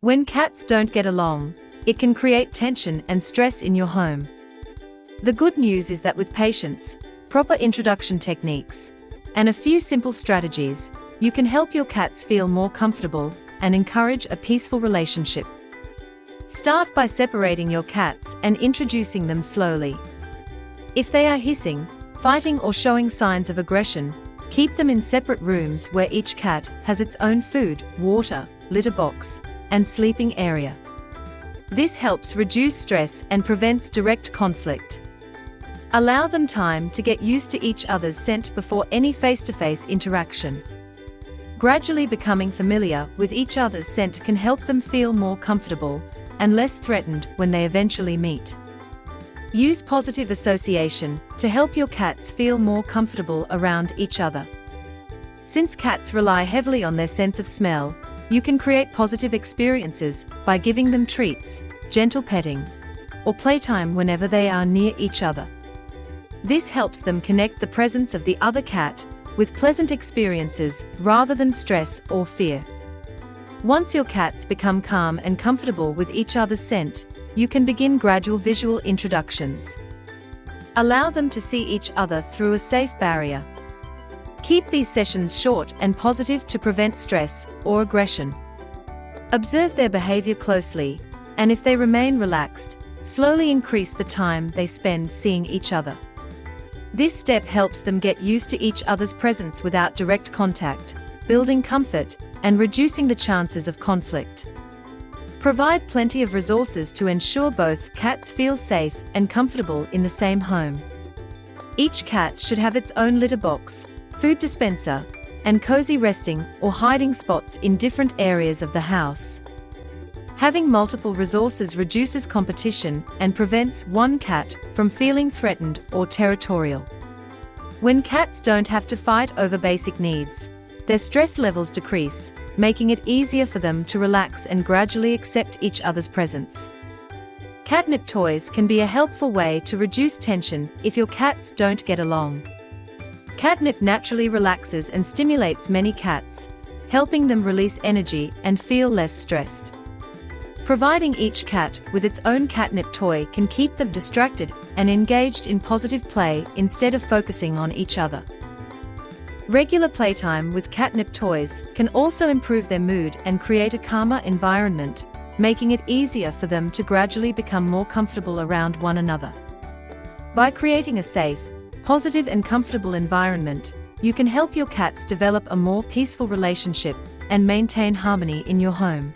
When cats don't get along, it can create tension and stress in your home. The good news is that with patience, proper introduction techniques, and a few simple strategies, you can help your cats feel more comfortable and encourage a peaceful relationship. Start by separating your cats and introducing them slowly. If they are hissing, fighting, or showing signs of aggression, keep them in separate rooms where each cat has its own food, water, litter box, and sleeping area. This helps reduce stress and prevents direct conflict. Allow them time to get used to each other's scent before any face-to-face interaction. Gradually becoming familiar with each other's scent can help them feel more comfortable and less threatened when they eventually meet. Use positive association to help your cats feel more comfortable around each other. Since cats rely heavily on their sense of smell, you can create positive experiences by giving them treats, gentle petting, or playtime whenever they are near each other. This helps them connect the presence of the other cat with pleasant experiences rather than stress or fear. Once your cats become calm and comfortable with each other's scent, you can begin gradual visual introductions. Allow them to see each other through a safe barrier. Keep these sessions short and positive to prevent stress or aggression. Observe their behavior closely, and if they remain relaxed, slowly increase the time they spend seeing each other. This step helps them get used to each other's presence without direct contact, building comfort and reducing the chances of conflict. Provide plenty of resources to ensure both cats feel safe and comfortable in the same home. Each cat should have its own litter box, food dispenser, and cozy resting or hiding spots in different areas of the house. Having multiple resources reduces competition and prevents one cat from feeling threatened or territorial. When cats don't have to fight over basic needs, their stress levels decrease, making it easier for them to relax and gradually accept each other's presence. Catnip toys can be a helpful way to reduce tension if your cats don't get along. Catnip naturally relaxes and stimulates many cats, helping them release energy and feel less stressed. Providing each cat with its own catnip toy can keep them distracted and engaged in positive play instead of focusing on each other. Regular playtime with catnip toys can also improve their mood and create a calmer environment, making it easier for them to gradually become more comfortable around one another. By creating a safe, positive and comfortable environment, you can help your cats develop a more peaceful relationship and maintain harmony in your home.